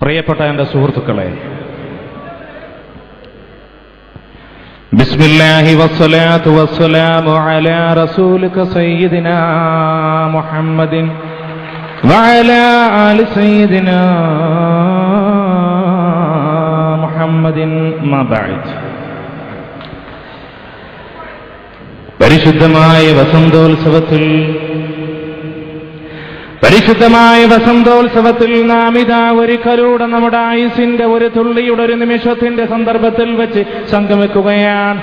പ്രിയപ്പെട്ട എൻ്റെ സുഹൃത്തുക്കളെ, ബിസ്മില്ലാഹി വസ്സലാത്തു വസ്സലാമു അലാ റസൂലിക സയ്യിദിനാ മുഹമ്മദിൻ വഅലാ ആലി സയ്യിദിനാ മുഹമ്മദിൻ മാ ബഅദ്. പരിശുദ്ധമായ വസന്തോത്സവത്തിൽ നാം ഇതാ ഒരിക്കലൂടെ നമ്മുടെ ആയുസിന്റെ ഒരു തുള്ളിയുടെ ഒരു നിമിഷത്തിന്റെ സന്ദർഭത്തിൽ വെച്ച് സംഗമിക്കുകയാണ്.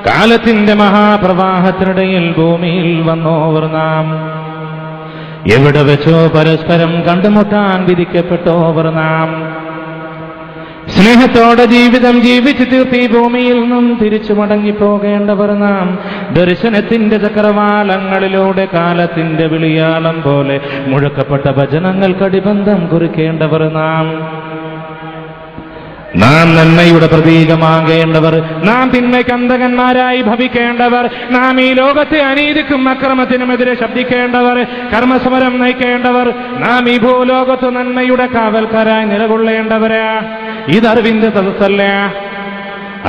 കാലത്തിന്റെ മഹാപ്രവാഹത്തിനിടയിൽ ഭൂമിയിൽ വന്നോവർ നാം, എവിടെ വെച്ചോ പരസ്പരം കണ്ടുമുട്ടാൻ വിധിക്കപ്പെട്ടോവർ നാം, സ്നേഹത്തോടെ ജീവിതം ജീവിച്ചു തീർത്തി ഭൂമിയിൽ നിന്നും തിരിച്ചു മടങ്ങിപ്പോകേണ്ടവർ നാം, ദർശനത്തിന്റെ ചക്രവാളങ്ങളിലൂടെ കാലത്തിന്റെ വിളിയാളം പോലെ മുഴക്കപ്പെട്ട ഭജനങ്ങൾക്കടിബന്ധം കുറിക്കേണ്ടവർ നാം നന്മയുടെ പ്രതീകമാകേണ്ടവർ, നാം തിന്മയ്ക്ക് അന്തകന്മാരായി ഭവിക്കേണ്ടവർ, നാം ഈ ലോകത്തെ അനീതിക്കും അക്രമത്തിനുമെതിരെ ശബ്ദിക്കേണ്ടവർ, കർമ്മസമരം നയിക്കേണ്ടവർ, നാം ഈ ഭൂലോകത്ത് നന്മയുടെ കാവൽക്കാരായി നിലകൊള്ളേണ്ടവരാ. ഇതറിവിന്റെ സദസ്സല്ല.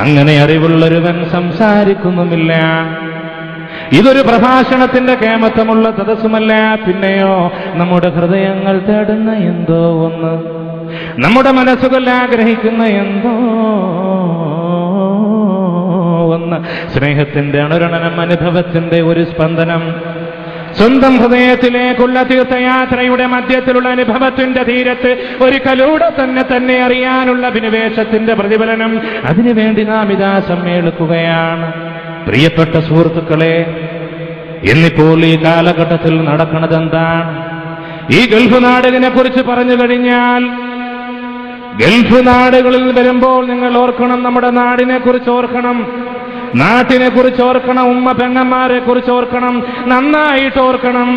അങ്ങനെ അറിവുള്ളൊരുവൻ സംസാരിക്കുന്നുമില്ല. ഇതൊരു പ്രഭാഷണത്തിന്റെ കേമത്വമുള്ള സദസ്സുമല്ല. പിന്നെയോ നമ്മുടെ ഹൃദയങ്ങൾ തേടുന്ന എന്തോ ഒന്ന്, നമ്മുടെ മനസ്സുകൾ ആഗ്രഹിക്കുന്ന എന്തോ ഒന്ന്, സ്നേഹത്തിന്റെ അണുരണനം, അനുഭവത്തിന്റെ ഒരു സ്പന്ദനം, സ്വന്തം ഹൃദയത്തിലേക്കുള്ള തീർത്ഥയാത്രയുടെ മധ്യത്തിലുള്ള അനുഭവത്തിന്റെ തീരത്ത് ഒരിക്കലൂടെ തന്നെ അറിയാനുള്ള അഭിനിവേശത്തിന്റെ പ്രതിഫലനം. അതിനുവേണ്ടി നാം ഇതാ സമ്മേളിക്കുകയാണ്. പ്രിയപ്പെട്ട സുഹൃത്തുക്കളെ, ഇന്നിപ്പോൾ ഈ കാലഘട്ടത്തിൽ നടക്കുന്നതെന്താണ്? ഈ ഗൾഫ് നാടുകളെ കുറിച്ച് പറഞ്ഞു കഴിഞ്ഞാൽ, ഗൾഫ് നാടുകളിൽ വരുമ്പോൾ നിങ്ങൾ ഓർക്കണം, നമ്മുടെ നാടിനെ കുറിച്ച് ഓർക്കണം, നാട്ടിനെ കുറിച്ച് ഓർക്കണം, ഉമ്മ പെങ്ങന്മാരെ കുറിച്ച് ഓർക്കണം, നന്നായിട്ട് ഓർക്കണം.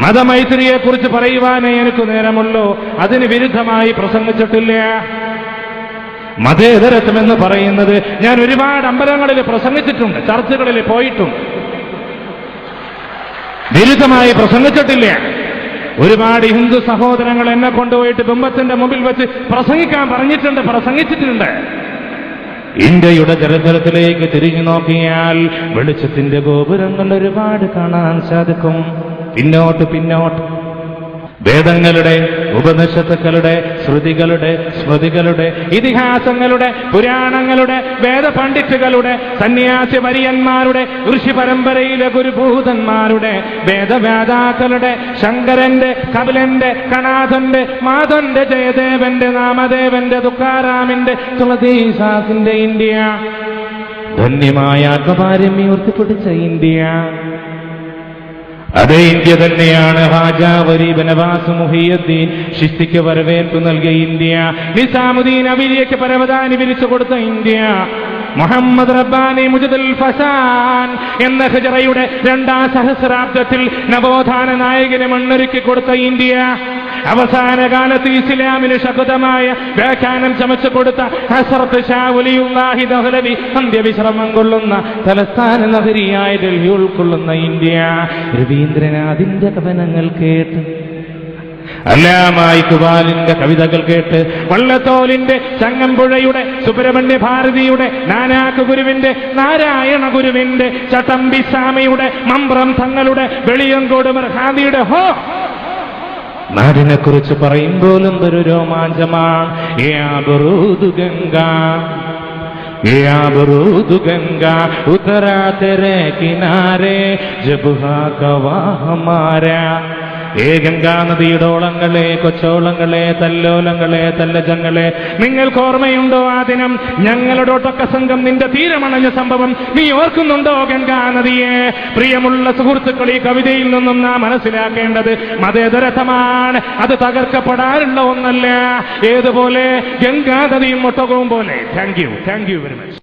മതമൈത്രിയെ കുറിച്ച് പറയുവാനേ എനിക്ക് നേരമുള്ളൂ, അതിന് വിരുദ്ധമായി പ്രസംഗിച്ചിട്ടില്ല. മതേതരത്വം എന്ന് പറയുന്നത് ഞാൻ ഒരുപാട് അമ്പലങ്ങളിൽ പ്രസംഗിച്ചിട്ടുണ്ട്, ചർച്ചകളിൽ പോയിട്ടുണ്ട്, വിരുദ്ധമായി പ്രസംഗിച്ചിട്ടില്ല. ഒരുപാട് ഹിന്ദു സഹോദരങ്ങൾ എന്നെ കൊണ്ടുപോയിട്ട് ബിംബത്തിന്റെ മുമ്പിൽ വെച്ച് പ്രസംഗിക്കാൻ പറഞ്ഞിട്ടുണ്ട്, പ്രസംഗിച്ചിട്ടുണ്ട്. ഇന്ത്യയുടെ ചരിത്രത്തിലേക്ക് തിരിഞ്ഞു നോക്കിയാൽ വെളിച്ചത്തിന്റെ ഗോപുരങ്ങൾ ഒരുപാട് കാണാൻ സാധിക്കും. പിന്നോട്ട് വേദങ്ങളുടെ, ഉപനിഷത്തുക്കളുടെ, ശ്രുതികളുടെ, സ്മൃതികളുടെ, ഇതിഹാസങ്ങളുടെ, പുരാണങ്ങളുടെ, വേദപണ്ഡിറ്റുകളുടെ, സന്യാസി വര്യന്മാരുടെ, ഋഷി പരമ്പരയിലെ ഗുരുഭൂതന്മാരുടെ, വേദവേദാക്കളുടെ, ശങ്കരന്റെ, കപിലന്റെ, കണാഥന്റെ, മാധവന്റെ, ജയദേവന്റെ, നാമദേവന്റെ, തുക്കാറാമിന്റെ, തുളസീദാസിന്റെ ഇന്ത്യ, ധന്യമായ ആത്മപാരമ്യം ഉയർത്തിപ്പിടിച്ച ഇന്ത്യ, അതേ ഇന്ത്യ തന്നെയാണ് ഹാജാ വരീബ് നവാസ് മുഹിയുദ്ദീൻ ചിശ്തിക്ക് വരവേൽപ്പ് നൽകിയ ഇന്ത്യ, നിസാമുദ്ദീൻ അവലിയയ്ക്ക് പരവതാനി വിരിച്ചു കൊടുത്ത ഇന്ത്യ, മുഹമ്മദ് റബ്ബാനി മുജദുൽ ഫസാൻ എന്ന ഹിജ്റയുടെ 2ാം സഹസ്രാബ്ദത്തിൽ നവോത്ഥാന നായകനെ മണ്ണൊരുക്കി കൊടുത്ത ഇന്ത്യ, അവസാന കാലത്ത് ഇസ്ലാമിന് ശക്തമായ വ്യാഖ്യാനം ചമച്ചു കൊടുത്ത ഹസ്രത്ത് ഷാ വലിയുല്ലാഹി ദഹ്ലവി അന്ത്യവിശ്രമം കൊള്ളുന്ന തലസ്ഥാന നഗരിയായ ഡൽഹി ഉൾക്കൊള്ളുന്ന ഇന്ത്യ, രവീന്ദ്രനാഥിന്റെ കവനങ്ങൾ കേട്ട്, അല്ലാമാ ഇഖ്ബാലിന്റെ കവിതകൾ കേട്ട്, വള്ളത്തോലിന്റെ, ചങ്ങമ്പുഴയുടെ, സുബ്രഹ്മണ്യ ഭാരതിയുടെ, നാനാക്ക് ഗുരുവിന്റെ, നാരായണ ഗുരുവിന്റെ, ചട്ടമ്പി സ്വാമിയുടെ, മമ്പ്രം തങ്ങളുടെ, വെളിയങ്കോട് മർഹാദിയുടെ നാടിനെ കുറിച്ച് പറയുമ്പോൾ എന്തൊരു രോമാഞ്ചമാണ്. ഗംഗാ ഉത്തരാ തെരെ കിനാരെ ജബ് ഹാ കവാ ഹമാരാ. ഗംഗാ നദിയുടെ ഓളങ്ങളെ, കൊച്ചോളങ്ങളെ, തല്ലോലങ്ങളെ, തല്ലജങ്ങളെ, നിങ്ങൾക്ക് ഓർമ്മയുണ്ടോ ആ ദിനം? ഞങ്ങളുടെ ഒട്ടൊക്ക സംഘം നിന്റെ തീരമണഞ്ഞ സംഭവം നീ ഓർക്കുന്നുണ്ടോ ഗംഗാ നദിയെ? പ്രിയമുള്ള സുഹൃത്തുക്കൾ, ഈ കവിതയിൽ നിന്നും നാം മനസ്സിലാക്കേണ്ടത് മതേതരത്വമാണ്. അത് തകർക്കപ്പെടാനുള്ള ഒന്നല്ല. ഏതുപോലെ? ഗംഗാ നദിയും ഒട്ടകവും പോലെ. Thank you very much.